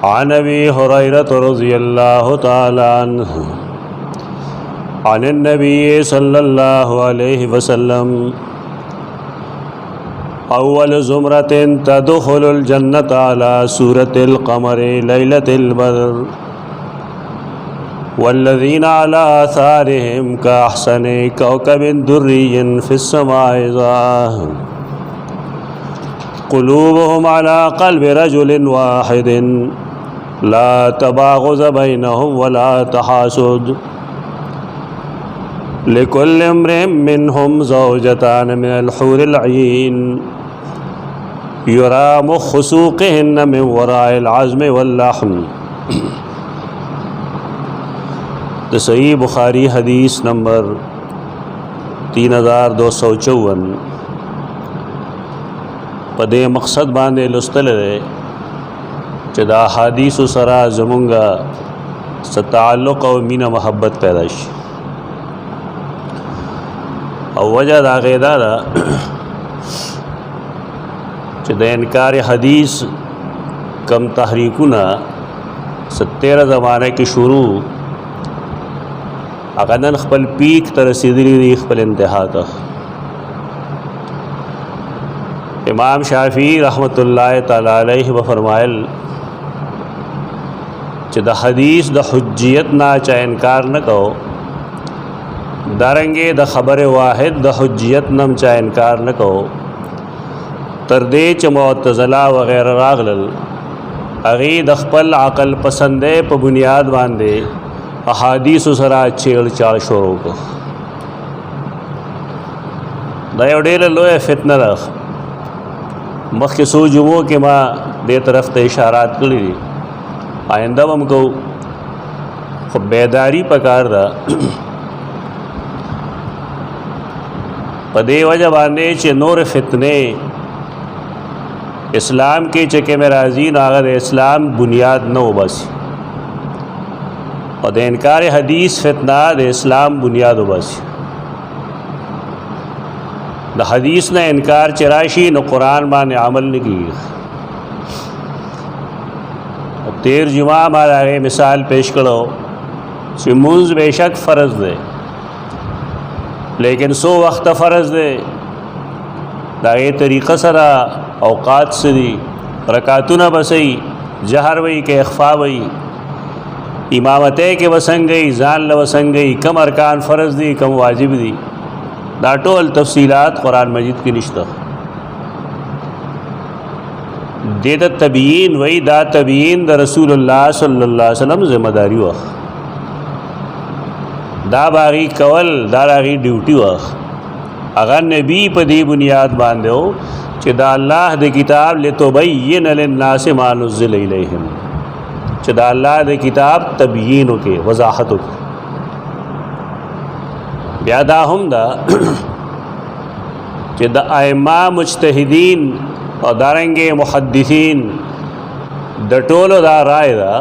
عن ابي هريره رضي الله تعالى عنه عن النبي صلى الله عليه وسلم اول زمرة تدخل الجنة على سورة القمر ليلة البدر والذين على آثارهم كأحسن كوكب دري في السماء ظاهر قلوبهم على قلب رجل واحد لا تباغض بينهم ولا تحاسد لكل امرئ منهم زوجتان من الحور العين يرى مخ سوقهن من وراء العظم واللحم. صحیح بخاری حدیث نمبر 3254 پدې مقصد باندې لستل دی چې دا حدیث سره زمونږه تعلق او مینه محبت پیدا شي او وجه دا غیدا دا چې د انکار حدیث کم تحریکونه 13 زمانه کې شروع اگر نن خپل پیک تر رسیدلی دی خپل انتها ته. امام شافعی رحمت الله تعالی علیہ و فرمایل چې د حدیث د حجیت نه چا انکار نه کو دارنګه د خبر واحد د حجیت نم چا انکار نه کو تر دې چې معتزله وغیرہ راغلل هغه د خپل عقل پسندې په بنیاد باندې احادیث سره چیل چال شروع کو. دا یو ډېر لوی فتنه ده. مخکې څو جمعو کې ما دې طرف ته اشارات کړي دي، آینده هم کو خو بیداری پکار ده په دې وجه باندې چې نور فتنې اسلام کې چې کې راځي نو هغه د اسلام بنیاد نه وباسي اور د انکار حدیث فتنہ د اسلام بنیاد وباسي. د حدیث نه انکار چراشی نو قرآن باندې عمل نه کیږي. 13 جمعہ ہمارا مثال پیش کرو کہ منز بے شک فرض دے لیکن 100 وقت فرض دے دا یہ طریقہ سرا اوقات سے دی رکعتونه بسئی جہر وئی کہ اخفا وئی امامتے کے وسنگ گئی ځان له وسنگ گئی کم ارکان فرض دی کم واجب دی دا ټول تفصیلات قرآن مجید کی نشته. دیتا تبیین وی دا تبیین دا رسول اللہ صلی اللہ علیہ وسلم ذمہ داری وقت دا باغی کول دا راغی ڈیوٹی وقت اگر نبی پا دی بنیاد باندے ہو چہ دا اللہ دا کتاب لتبین للناس ما نزل الیہم چہ دا اللہ دا کتاب تبیینو کے وضاحتو کے بیادا ہم دا چہ دا ائمہ مجتہدین اور دارنگے محدثین دا ټولو دا رائے دا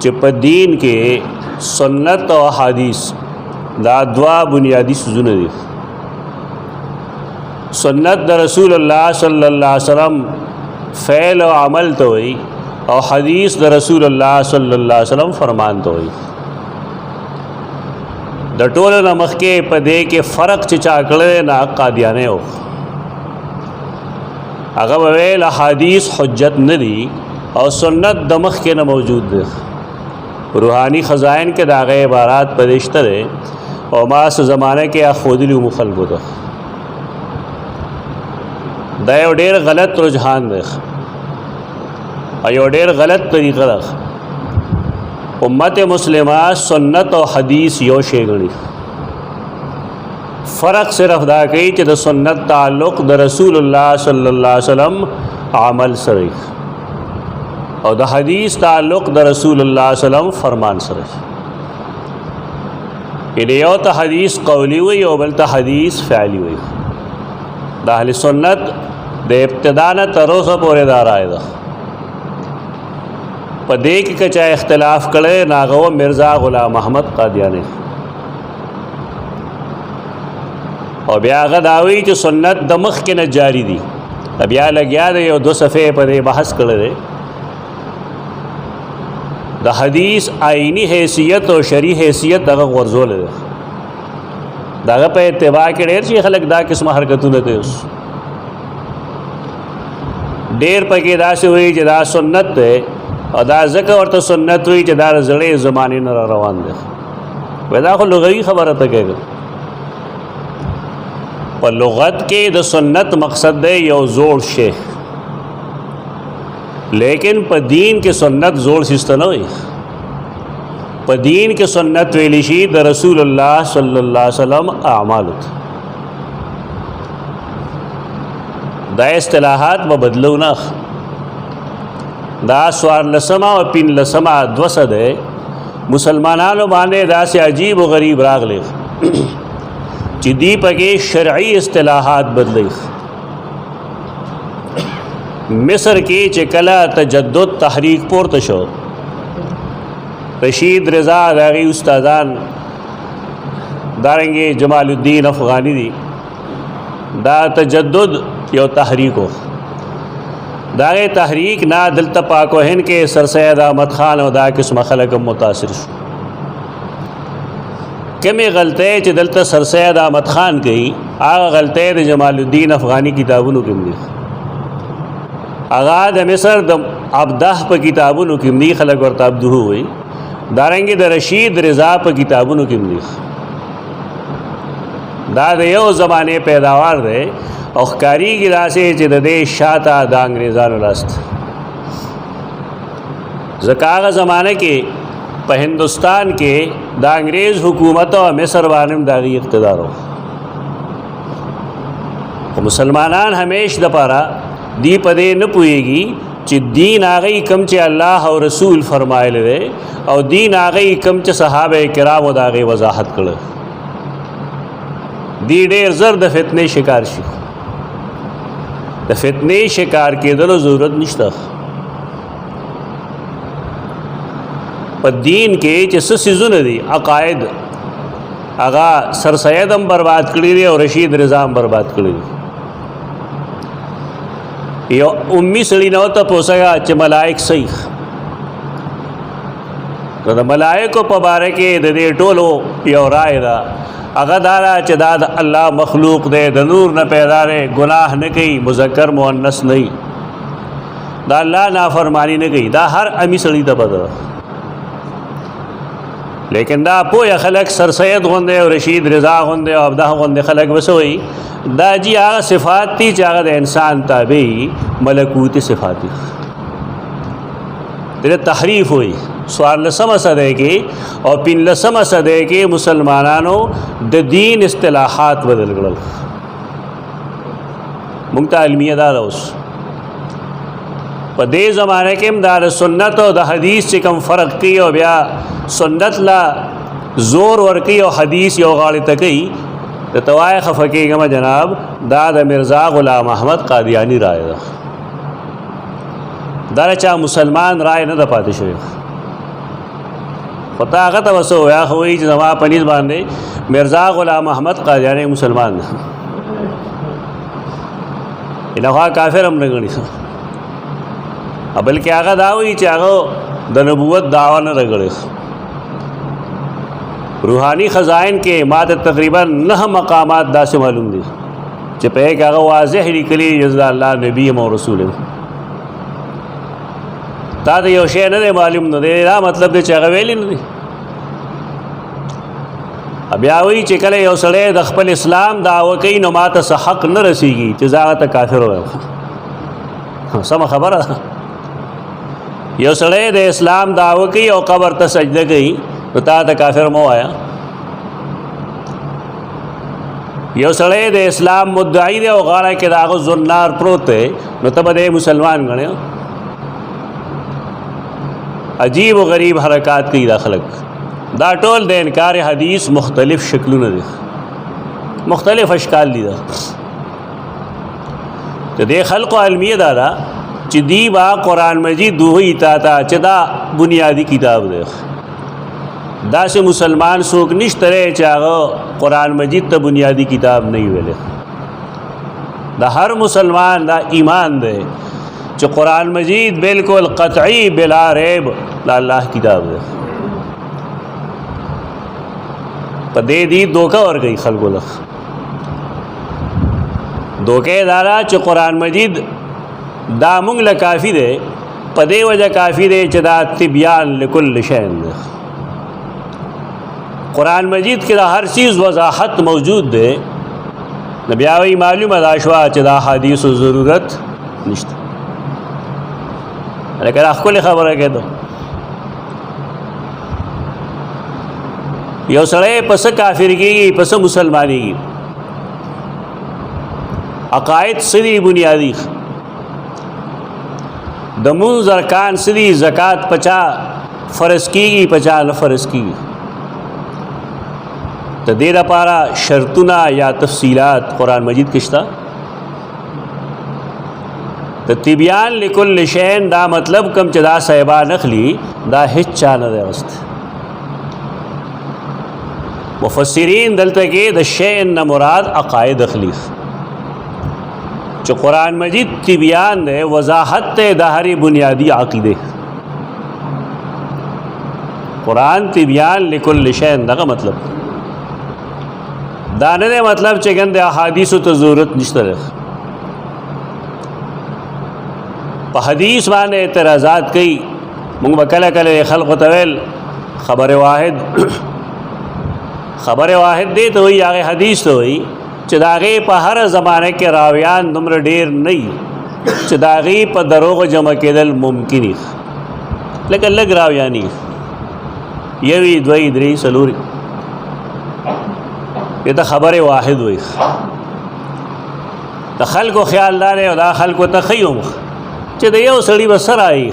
چې په دین کې سنت او حدیث دا دوا بنیادی سوزونه دي. سنت دا رسول اللہ صلی اللہ علیہ وسلم فعل و عمل تو ہوئی اور حدیث دا رسول اللہ صلی اللہ علیہ وسلم فرمان تو ہوئی. دا ټولو نه مخکې په دې کې فرق چې چا کړی نه قادیانه ہو اگر ویل احادیث حجت ندی اور سنت دمخ کے نہ موجود دے. روحانی خزائن کے داغے عبارات پدشتر ہے اور ماس زمانے کے خودلی مخلق دا دا یو ډیر غلط رجحان دے اور یو ډیر غلط طریقہ رکھ. امت مسلمہ سنت و حدیث یو شے گڑی فرق صرف دا کئی کہ دا سنت تعلق دا رسول اللہ صلی اللہ علیہ وسلم عمل سرئی اور دا حدیث تعلق دا رسول اللہ علیہ وسلم فرمان سرئی. انہیں یو تا حدیث قولی ہوئی اور بل تا حدیث فعلی ہوئی. دا اہل سنت دا ابتدانا تروسا پورے دار آئے دا پا دیکھ کچا اختلاف کرے ناغو مرزا غلام محمد قادیانی اور بیا غداوی چې سنت د مخ کې نه جاری دي بیا لګیا دی یو 2 صفحې په دې بحث کړی دی د حدیث آئینی حیثیت او شرعي حیثیت دغه غورځول دی دغه په اتباع کې ډېر چې خلک دا قسمه حرکتونه کوي اوس ډېر پکې داسې وایي چې دا سنت دی او دا ځکه ورته سنت وایي چې دا زړې زمانې نه را روان دی وایي دا خو لغوي خبره ته کوي په لغت کې د سنت مقصد دی یو زوړ شی لیکن په دین کې سنت زوړ سیسته نه وي په دین کې سنت ویلی شي د رسول الله صلی الله علیه وسلم اعمالو دا اصطلاحات به بدلو نه دا سوار لسمه او پین لسمه دوسه ده مسلمانانو باندې داسې عجیب و غریب راغلی چې دی پکې شرعي اصطلاحات بدلی مصر کې چې کله تجدد تحریک پورته شو رشید رضا داغي استادان دارنګه جمال الدین افغانی دی دا تجدد یو تحریکو داغه تحریک نا دلته پاک و هند کې سر سید احمد خان او دا قسم خلک متاثر شو کمی غلطه چې دلته سر سید احمد خان کوي هغه غلطه د جمال الدین افغانی کتابونو کې دي هغه د مصر د ابدح په کتابونو کې دي خلک ورته ابدو وي دارنګه د رشید رضا په کتابونو کې دي دا د یو زمانه پیداوار دی او ښکاریږي داسې چې د دې شاته د انګریزانو لاست ځکه هغه زمانه کې په هندوستان کې د انګریز حکومت او مصر باندې داغي اقتدار و مسلمانان همیش د پاره دی پدې نه پويږي چې دین هغه کم چې الله او رسول فرمایلی دی او دین هغه کم چې صحابه کرامو داغي وضاحت کړل دی ډېر زر د فتنې شکار شي د فتنې شکار کېدلو ضرورت نشته په دین کې چې څه څیزونه دي عقاید هغه سر سید هم برباد کړي دي او رشید رضا هم برباد کړي دي یو امی سړي نه ورته پوښتنه چې ملائک صحیح نو د ملائکو په باره کې د دې ټولو یو رائے ده هغه دا چې دا د الله مخلوق دی د نور نه پیدا دی ګناه نه کوي مذکر مؤنث نه وي دا الله نافرمانی نه کوي دا هر امی سړي ته پته لیکن دا پوهه خلک سر سید غوندې او رشید رضا غوندې او ابدا غوندې خلک وسوي دا جی هغه صفات دي چې هغه د انسان تابع ملکوتی صفات دي د تحریف وي سوال لسمه صدې کې او پین لسمه صدې کې مسلمانانو د دین اصطلاحات بدل کړل مونږ ته علمیه دا اوس په دې زمانه کې هم د سنت او د حدیث چې کوم فرق کوي او بیا سنت لا زور ورکی او حدیث یو غاړه تکي د توای خفقېګم جناب دا د مرزا غلام احمد قادیانی رائے ده دا چا مسلمان رائے نه د پاتې شوی پتا هغه ته وسو یا خو چې زما پنځ باندې مرزا غلام احمد قادیانی مسلمان نه الهوا کافر هم نه غني بلکې هغه دا وی چې هغه د نبوت دعوا نه رغړي روحانی خزائن کې ماته تقریبا 9 مقامات داسې معلوم دي چې په هغه واضح لیکلي جزا الله نبی او رسول تا ته یو شی نه معلوم نه دی دا مطلب دی چې هغه ویل نه دي بیا وی چې کله یو سړی د خپل اسلام دعوه کوي نو ماته څه حق نه رسیږي چې زه ته کافر وایم سم خبره یو سړی د اسلام دعوه کوي او قبر ته سجده کوي نو تا ته کافر مو آیا یو سړی د اسلام مدعی دی او غاړه کې د هغه زنار پروت دی نو ته به مسلمان غنې عجیب و غریب حرکات کوي دا خلک دا ټول د انکار حدیث مختلف شکلونه دي مختلف اشکال دي دا ته د خلق علمیه دا چې دی با قرآن مجید دوی تا چې دا بنیادی کتاب دی دا سے مسلمان سوک نشتره چې هغه قرآن مجید ته بنیادی کتاب نه ویل دا هر مسلمان دا ایمان دی چې قرآن مجید بالکل قطعی بلا ریب دا الله کتاب دی. په دې دی دوکه ورکوي خلکو له دوکه دارا چې قرآن مجید دا مونږ له کافي دی، په دې وجه کافي دی چې دا تبیان لکل شی دی. قرآن مجید کې دا هر چیز وضاحت موجود دی. نو بیا وی معلومه دا شوه چې دا حدیثو ضرورت نشته. لکه دا ښکلې خبره کېدو یو سړی په څه کافر کېږي، په څه مسلمانېږي، عقاید څه دي بنیادي، د مونځ ارکان څه دي، زکات په چا فرض کېږي په چا نه فرض کېږي، د دې لپاره شرطونه یا تفصیلات قرآن مجید کې شته. د تبیان لکل شین دا مطلب کم چې دا صحیبان اخلي دا هیڅ چا نه دی غوښتی. مفسرین دلته کې د شین نه مراد عقاید اخلي چې قرآن مجید تبیان دی، وضاحت دی د هرې بنیادی عقیده. قرآن تبیان لکل شین دغه مطلب دا نه دی مطلب چې ګنده احادیثو ته ضرورت نشته ده. په حدیث باندې اعتراضات کوي. موږ به کله کله خلقو ته ویل خبر واحد دی ته وایي، هغې حدیث ته وایي چې د هغې په هر زمانه کې راویان دومره ډېر نه وي چې د هغې په دروغو جمع کېدل ممکن وي. لکه لږ راویان وي، یوې دوی درې څلورې، دې ته خبر واحد وایي. د خلکو خیال دا دی او دا خلکو ته ښیي هم چې د یو سړي به څه رایي.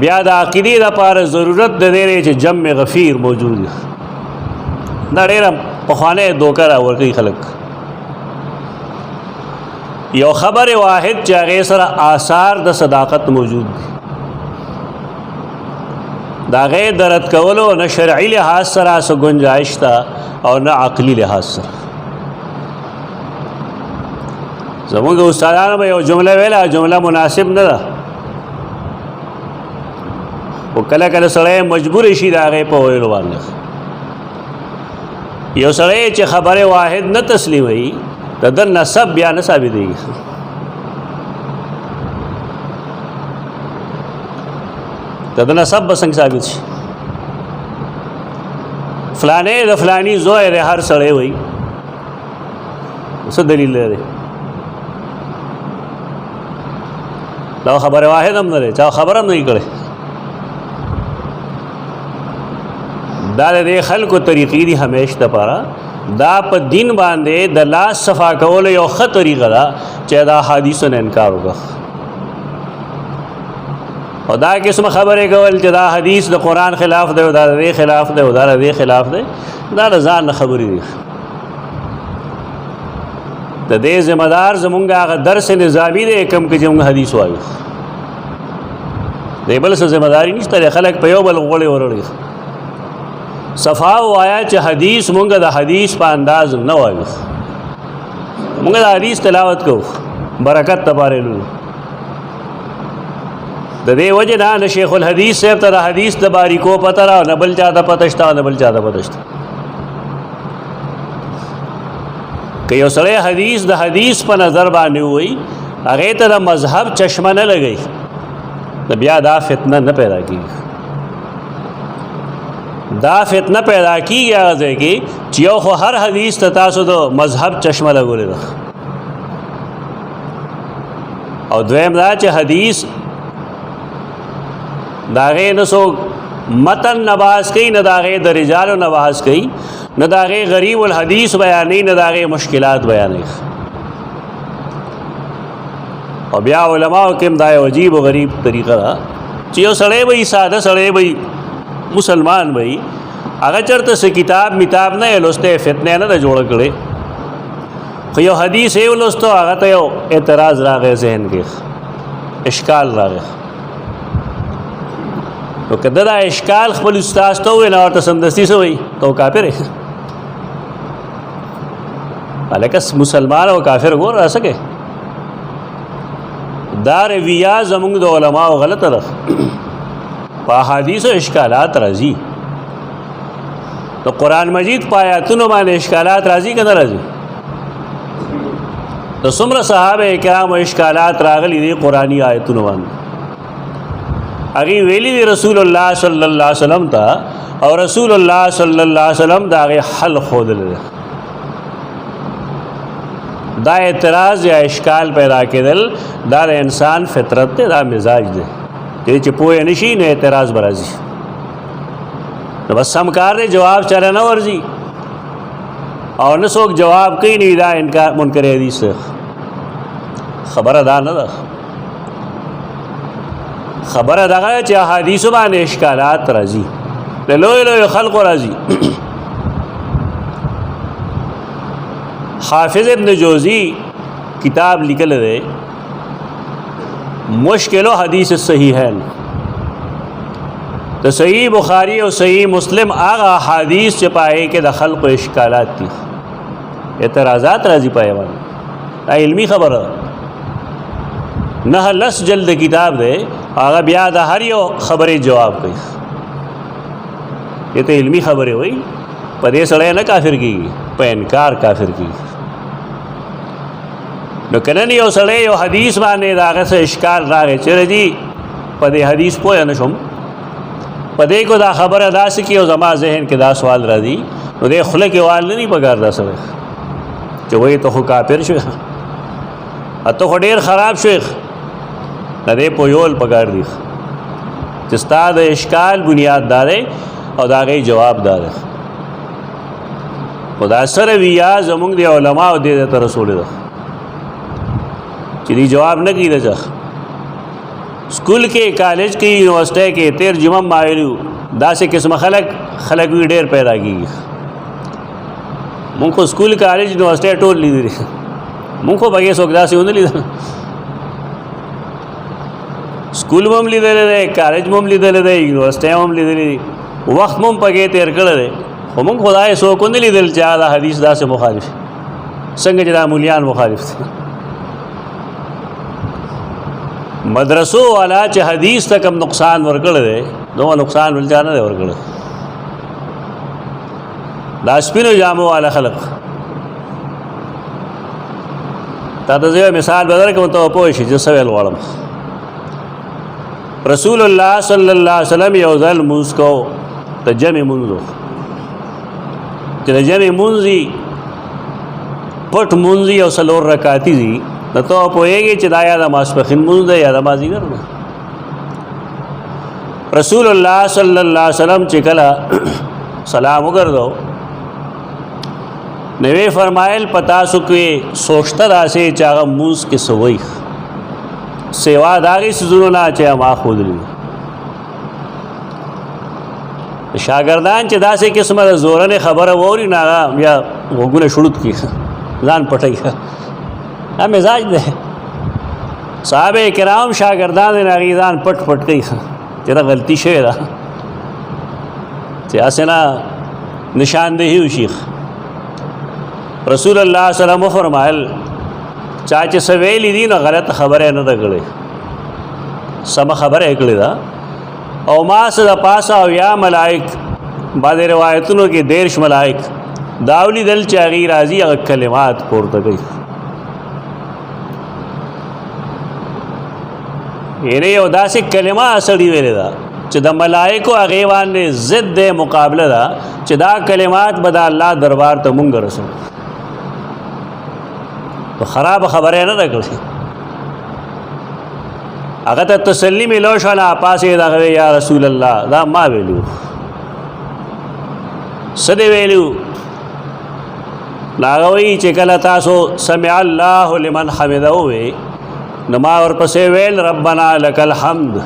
بیا د عقیدې لپاره ضرورت د دې دی چې جمع غفیر موجود وي. دا ډېره پخوانی دوکه راورکوي خلک. یو خبر واحد چې هغې سره آثار د صداقت موجود دي، د هغې د رد کولو نه شرعي لحاظ سره څه ګنجایش ته او نه عقلي لحاظ سره. زمونږ استادانو به یو جمله ویله، جمله مناسب نه ده، خو کله کله سړی مجبور شي د هغې په ویلو باندې. یو سړی چې خبر واحد نه تسلیموي د ده نسب بیا نه ثابتېږي. د ده نسب به څنګه ثابت شي؟ فلانی د فلانی زوی دی هر سړی وایي، څه دلیل لري؟ دا خبر واحد هم نه دی، چا خبر هم نه کړی. دا د دې خلکو طریقې دي همیشه دپاره. دا په دین باندې د لاس صفا کولو یو ښه طریقه ده چې دا حدیثو نه انکار وکړه او دا قسم خبرې کول چې دا حدیث د قرآن خلاف دی او دا د دې خلاف دی او دا د دې خلاف دی، دا د ځان نه خبرې دي. د دې ذمہ دار زمونږ هغه درس نظامي دی کوم کې چې موږ حدیث وایو، د بل څه ذمہ داري نشته. خلک په یو بل غوړې وروړي. صفا وایا چې حدیث مونږ د حدیث په انداز نه وایو، مونږ د حدیث تلاوت کوو برکت لپاره لولو. د دې وجه نه شیخ الحدیث صاحب ته د حدیث د باریکو پته را نه بل چا ته پته شته نه بل چا ته پته شته. که یو سړی حدیث د حدیث په نظر باندې وایي، هغې ته د مذهب چشمه نه لګوي، نو بیا دا فتنه نه پیدا کېږي. دا فتنه پیدا کیږي هغه ځای کې چې یو خو هر حدیث ته تاسو د مذهب چشمه لګولې ده، او دویم دا چې حدیث د هغې نه څوک متن نه بحث کوي، نه د هغې د رجالو نه بحث کوي، نه د هغې غریب الحدیث بیانوي، نه د هغې مشکلات بیانوي. او بیا علماو کې هم دا یو عجیب و غریب طریقه ده چې یو سړی به ساده سړی به مسلمان وي، هغه چېرته څه کتاب میتاب نه یې لوستی، فتنې نه ده جوړه کړې، خو یو حدیث یې ولوستو، هغه ته یو اعتراض راغی ذهن کې، اشکال راغی. نو که دا اشکال خپل استاذ ته ووایي، نو ورته سمدستي څه وایي؟ ته کافر یې. هلکه مسلمان او کافر ګور را سکے. دا رویه زمونږ د علماو غلطه ده په احادیثو اشکالات راځي د قرآن مجید په آیاتونو باندې اشکالات راځي که نه راځي د څومره صحابه کرامو اشکالات راغلي دي قرآني آیتونو باندې هغې ویلي دي رسول الله صلی الله علیه وسلم ته او رسول الله صلی الله علیه وسلم د هغې حل ښودلی دی دا اعتراض یا اشکال پیدا کېدل دا د انسان فطرت دی دا مزاج دی چې پوه نه شي نو اعتراض به راځي نو بس سم کار دی جواب چره نه ورځي او نه څوک جواب کوي نه دا انکار منکر حدیث خبره دا نه ده خبره دغه چې احادیثو باندې اشکالات راځي د لوی لوی خلقو راځي حافظ ابن جوزی کتاب لیکل دی مشکل حدیث صحیحین تو صحیح بخاری اور صحیح مسلم آغا حدیث سے پائے کہ د خلق و اشکالات تھی اعتراضات راضی پائے والا علمی خبر نہ لس جلد کتاب دے آغا بیا دا ہر یو خبر جواب کئی یہ تو علمی خبر ہوئی پدے سڑے نہ کافر کی پہ انکار کافر کی نو کنن یو سړی یو حدیث باندې د هغه څه اشکال راغی چې جی په دې حدیث پوه نه شم په دې کو دا خبره داسې کې او زما ذهن کې دا سوال راځي نو دې خوله کې وال نه پکار دا سړی چې وایي ته خو کافر شوې ته خو ډېر خراب شوې نه دې پویول پکار دی چې ستا د اشکال بنیاد دار او د هغې جواب دار خو دا سره ویا زمونږ د علماو دې ته رسولې ده چې دی جواب نه کیږي ځکه سکول کې کالج کې یونیورسټۍ کې تیر جمعه مایلو داسې قسمه خلک وی ډېر پیدا کېږي مونږ خو سکول کالج یونیورسټۍ ټول لیدلي مونږ خو پکې څوک داسې ونه لیدل سکول مو هم لیدلی دی کالج مو هم لیدلی دی یونیورسټۍ هم لیدلی دی وخت مو هم پکې تېر کړی دی خو مونږ خو دا څوک ونه لیدل چې دا حدیث داسې مخالف څنګه چې دا مولیان مخالف دي مدرسو والا چې حدیث ته کم نقصان ورکړی دی دومره نقصان بل چا نه دی ورکړی دا سپینو جامو والا خلق تا ته زه یو مثال به درکړم ته به پوه شې زه څه ویل غواړم رسول الله صلی الله علیه وسلم یو ځل لمونځ کو د جمع لمونځ و چې د جمع لمونځ وي پټ لمونځ وي او څلور رکعتي وي نو ته پوهېږې چې دا یا د ماسپښین لمونځ دی یا د مازدیګر دی رسول الله صلی الله علیه وسلم چې کله سلام وګرځو نو یې فرمایل په تاسو کې سوچته داسې چې هغه لمونځ کې څه وایي سوا د هغې څیزونو نه چې ما ښودلي شاګردان چې داسې قسمه د زورنې خبره واوري نو هغه بیا غوږونه شړوت کړي ځان پټوي دا مزاج دی صحابه کرام شاګردان د هغې ځان پټ پټ کوي چې دا غلطي شوې ده چې هسې نه نشاندهي وشي رسول الله صلی الله علیه وسلم وفرمایل چا چې څه ویلي دي نو غلط خبره نه ده کړې سمه خبره یې کړې ده او ما څه د پاسه او یا ملائک بعضې روایتونو کې 13 ملائک دا ولیدل چې هغې راځي هغه کلمات پورته کوي یعنی یو داسې کلمه سړي ویلې ده چې د ملائکو هغې باندې ضد دی مقابله ده چې دا کلمات به د الله دربار ته مونږ رسوو تو خراب خبره نه ده کړې هغه ته تسلي میلو شوله پاسې دغه یا رسول الله دا ما ویلو څه دې ویلو نو هغه وایي چې کله تاسو سمع الله لمن حمده ووایئ نو ما ورپسې ویل ربنا لك الحمد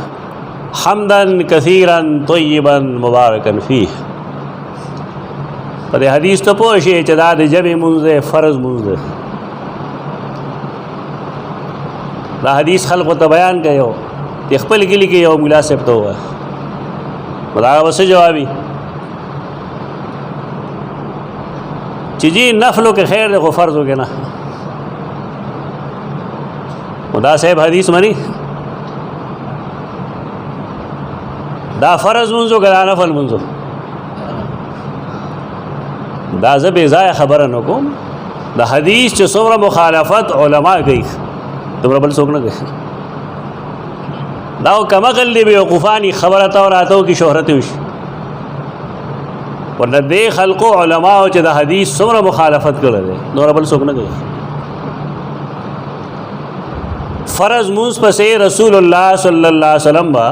حمدا كثيرا طيبا مباركا فيه په دې حدیث ته پوه شئ چې دا د جمع لمونځ دی فرض لمونځ دی دا حدیث خلقو ته بیان کړی و د خپل کلي کې یو ملا صاحب ته ووایه نو د هغه به څه جوابي چې جی نفلو کې خیر دی خو فرضو کې نه دا صاحب حدیث منی دا فرض منځو که دا نفل منځو دا زه بې ځایه خبره نه کوم د حدیث چې څومره مخالفت علما کوي دومره بل څوک نه کوي دا کمعقل دی بیوقوفانی خبره ته راتو کې شهرت وشي ورنه دې خلقو علماو چې د حدیث څومره مخالفت کړی دی نور بل څوک نه کوي فرض مونځ پسې رسول الله صلی الله علیه وسلم با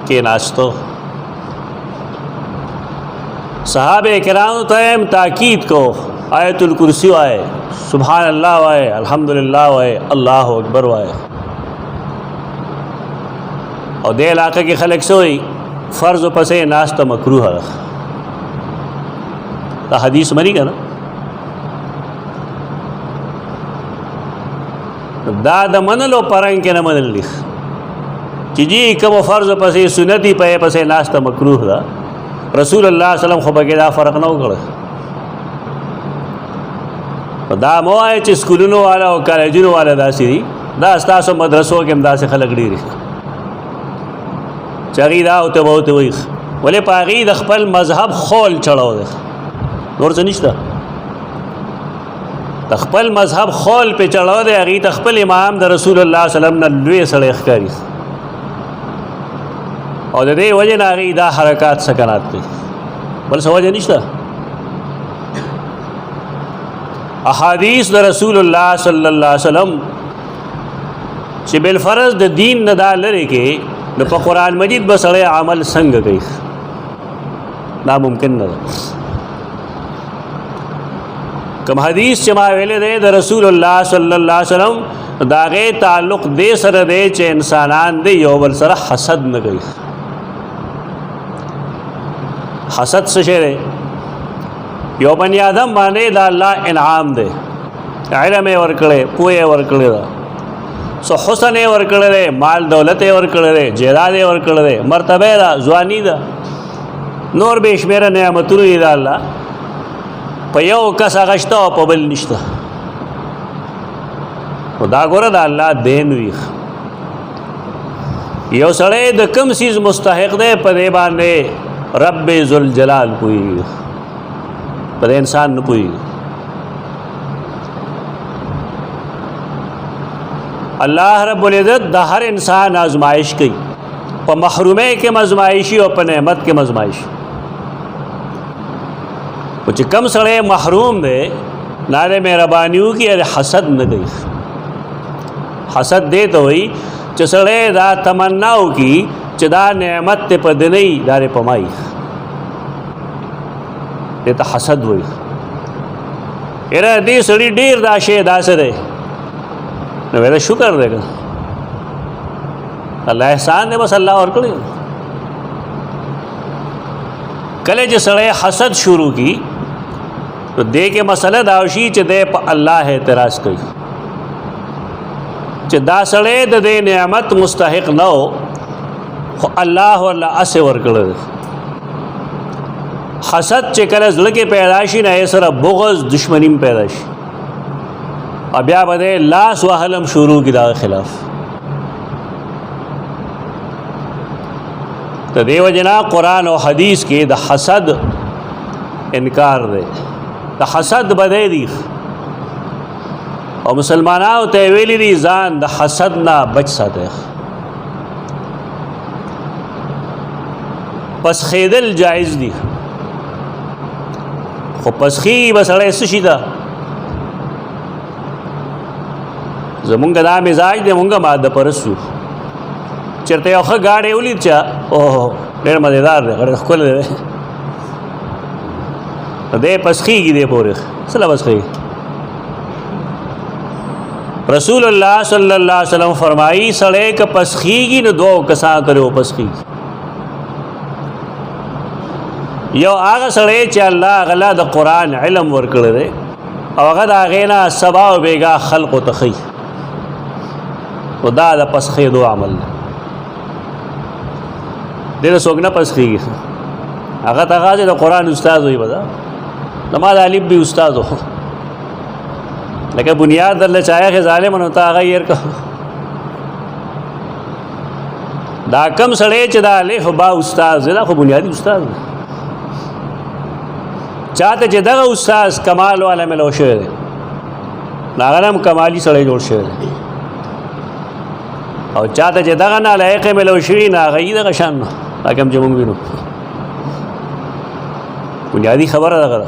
کې ناستو صحابه کرام ته هم تاکید کو آیت الکرسی وائے سبحان اللہ وائے الحمدللہ وائے اللہ اکبر وائے اور دے علاقہ کی خلق سوئی فرض پسے ناست مکروہ تا حدیث منی کا نا دا دا منلو پرنگ کے نا منل لکھ چی جی کم فرض پسے سنتی پے پسے ناست مکروہ دا رسول اللہ صلی اللہ علیہ وسلم خوبہ کے دا فرق نہ کرے دا مو آئے چې سکولونو والا او کالجونو والا داسې دي دا ستاسو مدرسو کې هم داسې خلک ډېر دي چې هغوی دا ورته به ورته وایي ولې په هغوی د خپل مذهب خول چړو دی نور څه نشته د خپل مذهب خول پې چړو دی هغوی ته خپل امام د رسول الله صلی الله علیه وسلم نه لوی سړی ښکاري او د دې وجې نه هغوی دا حرکات سکنات کوي بل څه وجه نشته احادیث د رسول الله صلی الله علیه وسلم چې بالفرض د دین نه دا لري کې نو په قرآن مجید به سړی عمل څنګه کوي دا ممکن نه ده کوم حدیث چې ما ویلې دی د رسول الله صلی الله علیه وسلم د هغې تعلق دې سره دی چې انسانان دی یو بل سره حسد نه کوي حسد څه شی دی یو بنی آدم باندې دا الله انعام دی علم یې ورکړی پوهه یې ورکړې ده سو حسن یې ورکړی دی مال دولت یې ورکړی دی جیداد یې ورکړی دی مرتبه ده ځواني ده نور بې شمېره نعمتونه دي د الله په یو کس هغه شته او په بل نشته خو دا ګوره د الله دین وي یو سړی د کوم څیز مستحق دی په دې باندې رب ذوالجلال پوهېږي پر انسان نه پوهېږي الله رب العزت د هر انسان آزمائش کوي په محرومۍ کې آزمائشي او په نعمت کې آزمائشي خو چې کم سړی محروم دی نه د مهرباني وکړي حسد نه کوي حسد دې ته وایي چې سړی دا تمنا وکړي چې دا نعمت ته په ده نه وي دا دې په ما وي دې ته حسد وایي یاره دې سړي ډېر دا شی داسې دی نو ویله شکر دی که الله احسان دی بس الله ورکړی کله چې سړی حسد شروع کی تو دې کې مسله دا شي چې دی په الله اعتراض کوي چې دا سړی د دې نعمت مستحق نه و خو الله ورله هسې ورکړی دی حسد چې کله زړه کې پیدا شي نه یې سره بغض دشمني هم پیدا شي او بیا به دی لاس وهلم شروع کړي د هغه خلاف د دې وجې نه قرآن او حدیث کې د حسد انکار دی د حسد بدی دي او مسلمانانو ته ویلي دي ځان د حسد نه بچ ساتئ پسخېدل جایز دي خو پسخي به سړی څه شي ده زمونږ دا مزاج دی مونږ ماده پرست یو چېرته یو ښه ګاډی ولید چا اوه ډېر مزېدار دی ډېر ښکلی دی دی پسخېږي دی پورې څه له پسخېږي رسول الله صلی الله علیه وسلم فرمایي سړی که پسخېږي نو دوو کسانو ته وپسخېږي یو هغه سړی چې الله هغه د قرآن علم ورکړی دی او هغه د هغې نه سبا او بېګا خلقو ته ښیي نو دا د پسخېدو عمل دی دې ته څوک نه پسخېږي هغه ته هغه د قرآن استاد وي به دا زما د الف بي استاد و لکه بنیاد درله چایخې ظالم نو ته هغه هېر که دا کم سړی چې دا الف با استاد دی دا خو بنیادي استاد دی چاته چې دغه استاد کمال والا ملو شوی دی هغه هم کمالي سړی جوړ شوی دی او چاته چې دغه نالایق ملو شوي نه هغه یې دغه شان دا کوم چې موږ وینو بنیادي خبره دغه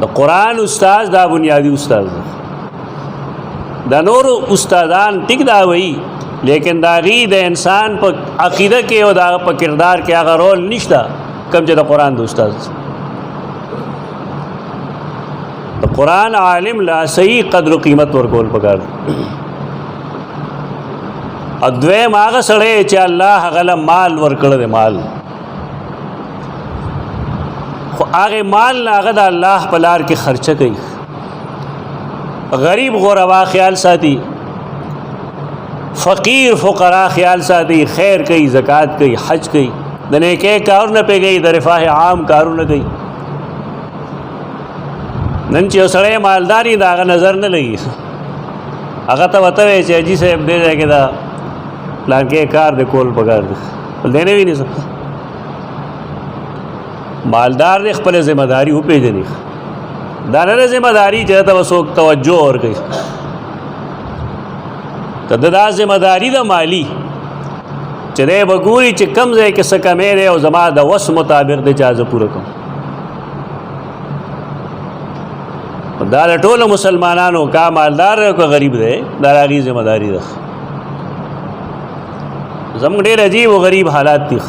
د قرآن استاد دا بنیادی استاد دا دا نور استادان ټیک دا وی لیکن دا غي د انسان په عقیده کې او دا په کردار کې هغه رول نشته کم چې د قرآن د استاد د قرآن عالم لا صحیح قدر و قیمت ورکول پکار ادویم هغه سړی چې الله هغه له مال ورکړی دی مال خو هغه مال نه هغه د الله په لار کې خرچه کوي غریب غربا خیال ساتي فقیر فقرا خیال ساتي خیر کوي زکات کوي حج کوي د نیکه کارونه پیږي د رفاه عام کارونه کوي نن چې سړی مالداري دا هغه نظر نه لګي هغه ته وته چې اجي صاحب دې ځای کې دا پلان کې کار د کول پکار دی دې نه ویني مالدار دې خپل ذمہ داری او پیژني دا نه ذمہ داری چې ته وسوک توجه اور کوي کله دا ذمہ داری د مالی چې دې بګوري چې کم ځای کې څه کمې دی او زما د وس مطابق د اجازه پوره کوم دا ټول مسلمانانو کا مالدار او غریب دی دا راغي ذمہ داری ده زموږ ډېر عجیب او غریب حالات دي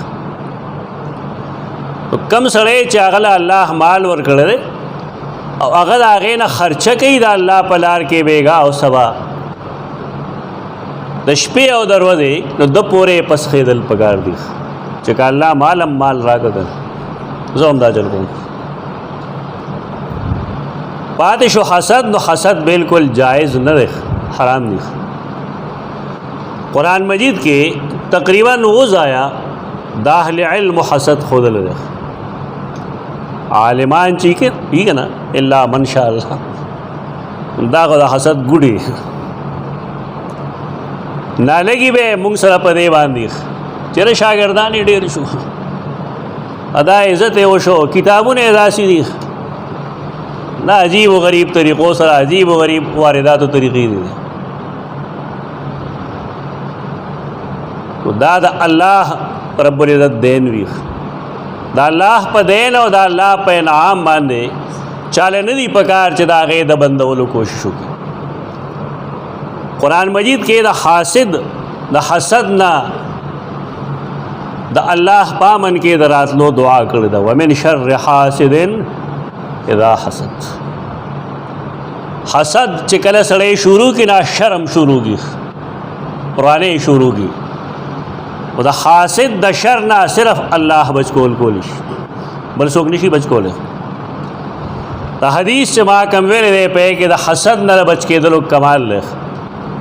کم سړی چې هغه الله مال ورکړی او هغه د هغې نه خرچه کوي د الله په لار کې بیګا او سبا د شپې او د ورځې نو د پورې پسخېدل پکار دي چې که الله مالم مال راکړه زه هم دا چل کوم پاتې شو حسد نو حسد بالکل جائز نه دی حرام دی قرآن مجید کې تقریباً وہ ځایه د اهل علم حسد ښودلی دی عالمان چې ٹھیک ہے نا الا من شاء الله دا خو د حسد ګوډي نالګي به موږ سره په دې باندې چېرې شاګردان یې ډېر شو ادا عزت یې وشو کتابونه یې داسې دي دا عجیب و غریب طریقو سره عجیب و غریب وارداتو طریقې دي دا د الله رب العزت دین وی دا الله په دین او دا الله په انعام باندې چاله نه دی پکار چې دا غي د بندولو کوشش وکړي قرآن مجید کې د حاسد د حسد نه د الله پامن کې د راتلو دعا کړې ده ومن شر حاسد اذا حسد حسد چې کله سړی شروع کې نه شرم شروع کی پرانے شروع کی و دا حاسد دا شر نه صرف الله بچ کول کولیش بل څوک نشي بچ کوله دا حدیث چې ما کوم ویلې دی په کې د حسد نه بچ کېدلو کمال له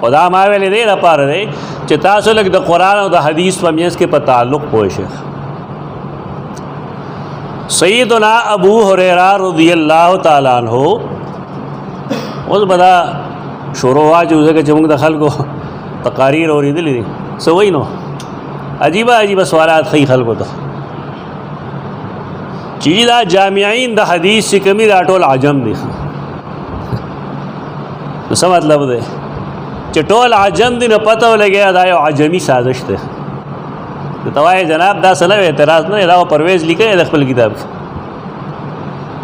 او دا ما ویلې دی لپاره دی چې تاسو لږ د قرآن او د حدیث په میانس کې په تعلق پوه شئ سیدنا ابو هريره رضی الله تعالی عنہ اوس بدا شروع واجو چې موږ د خلکو تقاریر اوریدلې دي سوي نو عجیبه عجیبه سوالات خی خلکو ته چې دا جامعین د حدیث چې کمی دا ټول عجم دي نو څه مطلب دی چې ټول عجم دي نه پته ولګي دا یو عجمی سازش ده ته وایي جناب دا څه نه اعتراض نه دا پرویز لیکلی د خپل کتاب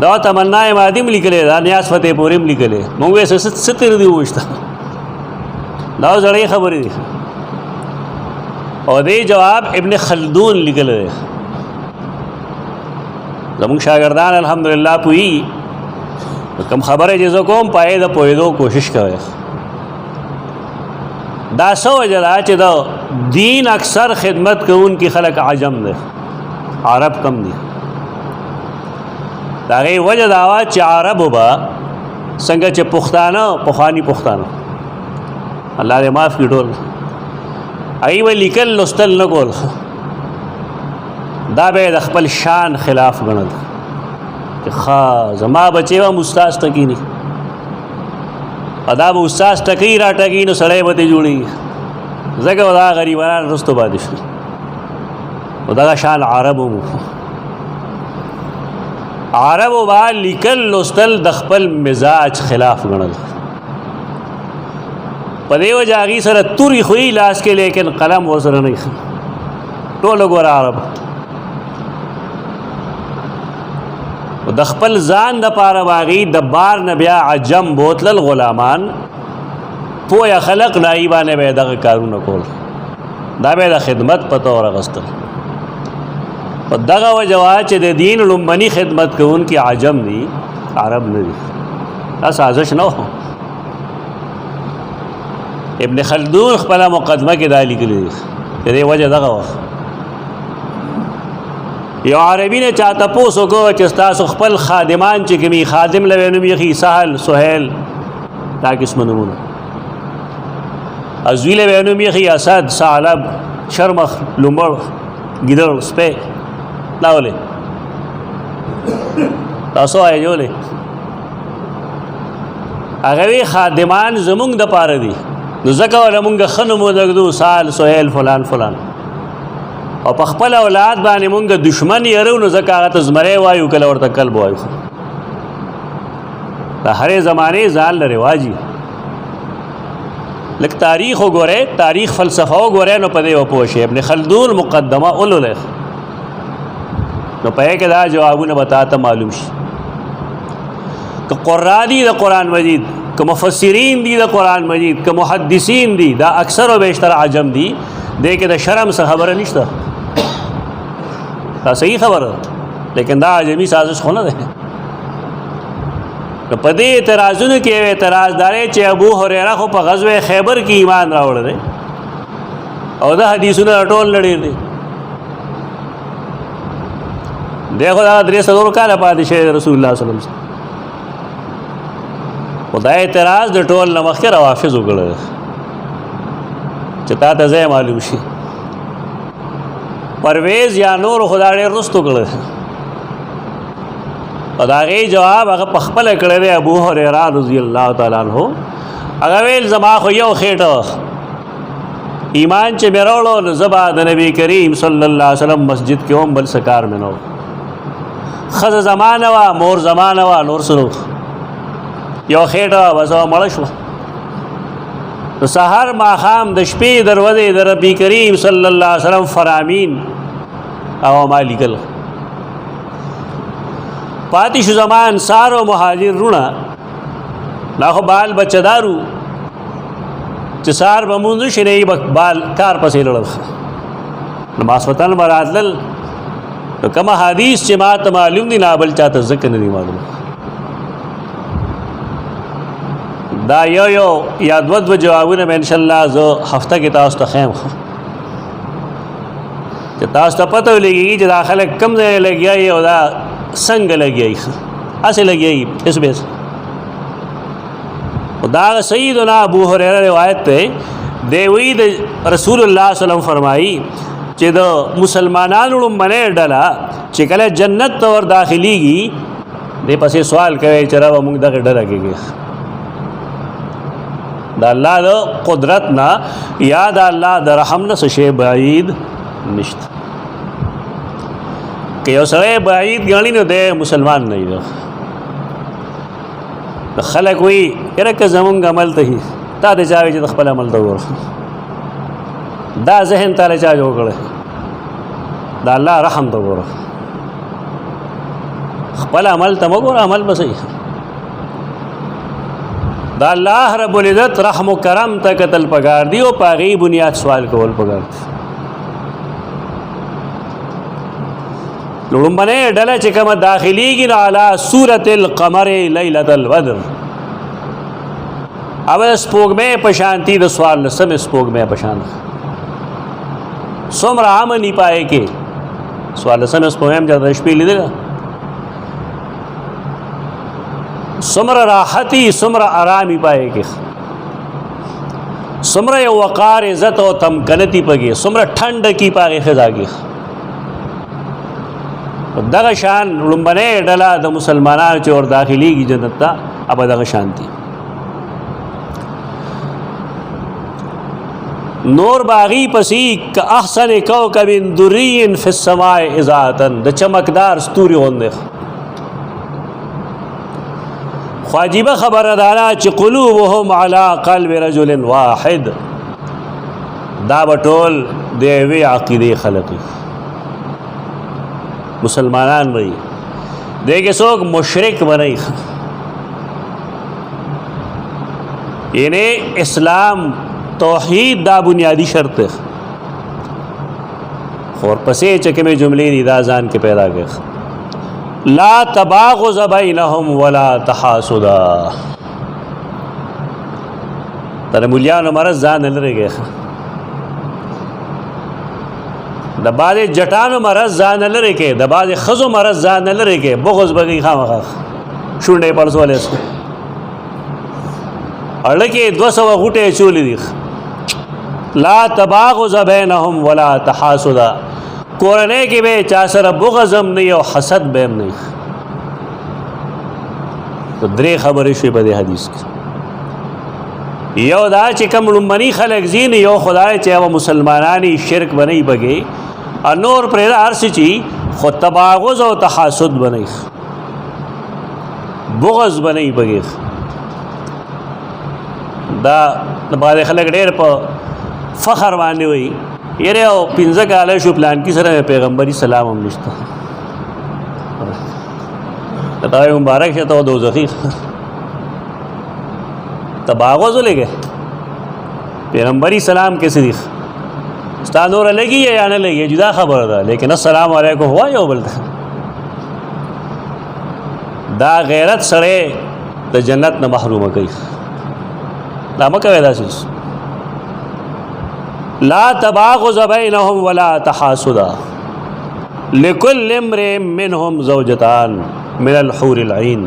دا تمنا مادیم لیکلی دا نیاز فتح پوریم لیکلی موږ یې ستر دی وشته دا زړې خبرې دي او دې جواب ابن خلدون لیکل دی زموږ شاګردان الحمدلله پوي کوم خبره چې زه کوم پای د پوهېدو کوشش کوي دا سو وجه چې دا دین اکثر خدمت کوونکي خلک عجم دي عرب کم دي دا غي وجه دا وا چې عرب وبا څنګه چې پښتانه پخوانی پښتانه الله دې معاف کړي ټول ایو لیکل لستل نه کول دا به د خپل شان خلاف غنل چې خا زما بچي و مستاز تکي نه ادا به استاد ټکی را ټکی نو سړی به ته جوړي ځکه دا غریبان رستو پاتې شول. او دغه شان عربو مو عربو با لیکل لوستل د خپل مزاج خلاف ګڼل. په دې وجه هغې سره تورې خوی لاس کې لیکن قلم ورسره نه ایښی. ټوله ګوره عرب د خپل ځان دپاره به هغې د بار نه بیا عجم بوتلل غلامان پویه خلق نایي باندې به یې دغه کارونه کول. دا به یې د خدمت په طور اخیستل. په دغه وجه وه چې د دین لومبني خدمت کوونکي عجم دي عرب نه دي. دا سازش نه و. ابن خلدون خپله مقدمه کې دا لیکلي دي د دې وجه دغه وه. یو عربي نه چا تپوس وکړو چې ستاسو خپل خادمان چې کومي خادم له نوم یې سهل سهیل دا قسمه نومونه، ازوی له نوم یې اسد ثعلب شرمخ لومړ ګیدړ سپی دا ولې تاسو وایئ ولې هغه وی خادمان زمونږ دپاره دي نو ځکه وله مونږ ښه نوم ودږدو سهل سهیل فلان فلان، او په خپل اولاد باندې مونږ دشمن یرو نو ځکه هغه ته زمری وایو کله ورته کلب وایو. د هرې زمانې ځان له رواجي. لږ تاریخ وګورئ، تاریخ فلسفه وګورئ نو په دې وپوه شئ. ابن خلدون مقدمه ولولئ نو په هغې کې دا جوابونه به تا ته معلوم شي. که قرآ دي د قرآن مجید، که مفسرین دي د قرآن مجید، که محدثین دي، دا اکثر و بیشتر عجم دي. دې کې د شرم څه خبره نشته. دا صحیح خبره ده لیکن دا عجمي سازش خو نه دی. نو په دې اعتراضونو کې یو اعتراض دا دی چې ابو هریره خو په غزوه خیبر کې ایمان راوړی دی او دا حدیثونه ټول لړی دی. دی خو دا 300 کاله پاتې شوی رسول الله صلی الله علیه وسلم. خو دا اعتراض د ټول نه مخکې روافظو کړی دی چې تا ته ځای معلوم شي. پرویز یا نور خدا ډېر رستو کړی او د هغې جواب هغه پخپله کړی دی ابو هریره رضی الله تعالی عنه. هغه ویل زما خو یو خېټه ایمان چې مې راوړو نو زه به د نبي کریم صلی الله علیه وسلم مسجد کې هم بل څه کار مې نه و. ښځه زما نه وه، مور زما نه وه، نور څه نه و. یو خېټه بس مړه شوه. نو سحر ماښام د شپې دروازې د ربي کریم صلی الله علیه وسلم فرامین او ما لیکل. پاتې شو زما انصار او مهاجر رونه دا خو بال بچهدارو چې سهار به مونځ شي نه یې بال کار پسې لړل. نو ماسوتن به راتلل نو کوم حدیث چې ما ته معلوم دي نه بل چاته ځکه نه دي معلوم. دا یو یا دو جوابونه به انشاءالله زه هفته کې تاسو ته ښیم چې تاسو ته پته ولګېږي چې دا خلک کوم ځای لګیا او دا څنګه لګیا هسې لګیا اس بیس. دا سیدنا ابو هریره روایت دی. دی وی د رسول الله صلی الله علیه وسلم فرمایي چې د مسلمانانو لومړنۍ ډله چې کله جنت ته ور داخلېږي دې پسې سوال کوي چې ربه موږ دغه ډله کېږي د الله د قدرت نه یا د الله د رحم نه څه شی بعید نشته. که یو سړی بعید ګڼي نو دی مسلمان نه وي. خلک وایي یاره که زمونږ عمل ته تا ته چا وایي چې د خپل عمل ته وګوره. دا ذهن تاله چا جوړ کړی د الله رحم ته وګوره. خپل عمل ته مه ګوره، عمل به صحیح. دا الله رب العزت رحم و کرم ته کتل پکار دی او په هغې بنیاد سوال کول پکار دی. لومړنۍ ډله چې کومه داخلېږي نو علی صورت القمر لیلة البدر او د سپوږمۍ په شانتي د څوارلسمې سپوږمۍ په شان څومره امن یې پای کې. څوارلسمې سپوږمۍ هم چېرته د شپې لیدله څومره راحتي څومره ارامي پای کې، څومره یو وقار عزت او تمکنتي پکې، څومره ټنډه کې په هغې فضا کې. دغه شان لومړنۍ ډله د مسلمانانو چې ور داخلېږي جنت ته ابه دغه شان دي. نور باغی پسی که احسن کوکب دری فی السماء اضاءتن د چمکدار ستوری غوندې خو عجیبه خبره دارا چې قلوبهم علی قلب رجل واحد دا بټول د یوې عقیدې خلق مسلمانان وي دیکھے څوک مشرک بنئ یعنی اسلام توحید دا بنیادی شرط ہے اور پسے چکے جملے دی دا ځان کې پیدا کړ لا تباغض بینهم ولا تحاسدا تر مولیانو مرض ځان نه لري د باز جټانو مرض ځان نه لري کې د باز خزو مرض ځان نه لري کې بغض بغي خامخ شونډې پړسولې اړکه 200 غټه چولې دي لا تباغض بینهم ولا تحاسدا کورنۍ کې به چا سره بغضم نه او حسد به نه تو درې خبرې شوي په دې حدیث کې یو دا چې کوم لومړني خلک زین یو خدای چې هغه مسلمانانی شرک بنئ بګي انور پر هر څه چی خو تباغض او تحاسد بنئ بغض بنئ بګي دا بعض خلک ډېر په فخر باندې وي یره او 15 کاله شو پلان کې سره پیغمبري سلام هم نشته دا یو مبارک شه ته دوزخی تباغض لګه پیغمبري سلام کې صدیق ستانو را لګي یا نه لګي جدا خبره ده لیکن السلام علیکم هوا یو بل دا غیرت سره د جنت نه محروم کوي دا مکه ودا شي لا تباغض بینهم ولا تحاسدا لكل امرئ منهم زوجتان من الحور العين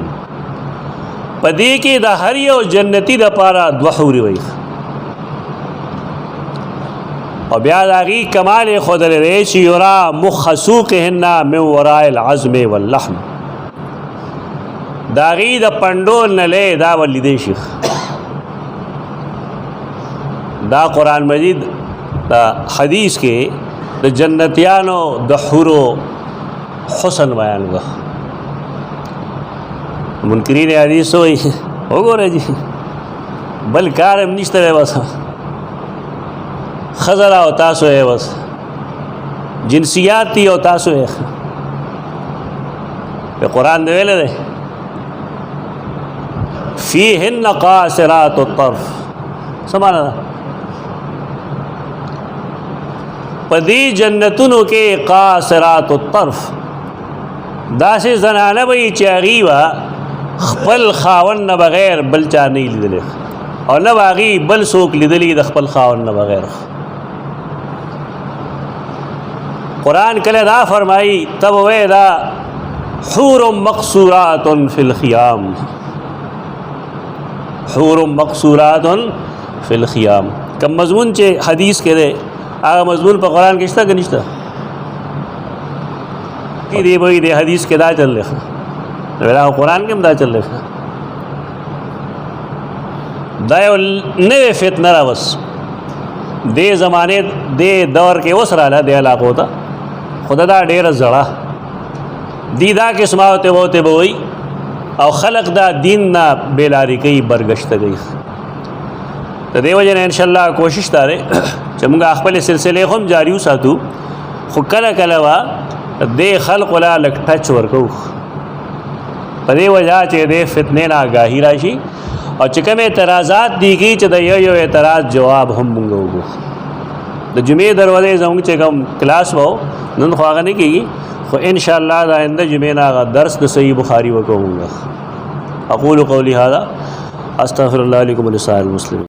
پدې کې د هر یو جنتی د پاره دوه حور وي او بیا داغي کمال خود لري چې یرا مخسوقهن من وراء العظم واللحم داغي د پندول نه له دا ولیدې شيخ دا قرآن مجید دا حدیث کې د جنتیانو د حورو حسن بیان و منکرین حدیث وي وګوره جی بل کار هم نشته بس خزر او تاسو یې بس جنسیاتی او تاسو یې په قرآن دی ویل دی فیهن قاصرات الطرف سمانا پدی جنتونو کې قاصرات الطرف داسې زنانه وي چې هغې به خپل خاوند نه بغیر بل چا نه لیدلی او نه به هغې بل څوک لیدلی د خپل خاوند نه بغیر قرآن کله دا فرمایي ته به وایې دا حور مقصورات فی الخیام حور مقصورات فی الخیام کم مضمون چې حدیث کې دی هغه مضمون په قرآن کې شته که نشته دی به د حدیث کې دا چل دی قرآن کې هم دا چل دی دا یو نوې فتنه را بس دې زمانې دې دور کې اوس راله دې علاقو ته خدا دا ډېره زړه دی دا قسمه ورته به وایي او خلق دا دین نه بېلارې کوي برګشته کوي د دې وجې نه انشاءالله کوشش دا دی چې موږ خپلې سلسلې خو هم جاري وساتو خو کله کله به دې خلقو له لږ ټچ ورکوو په دې وجه چې دې فتنې نه آګاهي را شي او چې کوم اعتراضات دي کېږي چې د یو اعتراض جواب هم موږ وګورو د جمعې دروازې زموږ چې کوم کلاس به نن خو هغه نه کېږي خو انشاءالله د آینده جمعې نه هغه درس د صحیح بخاري وکوو اقول قولي هذا استغفر الله لكم ولسائر المسلمين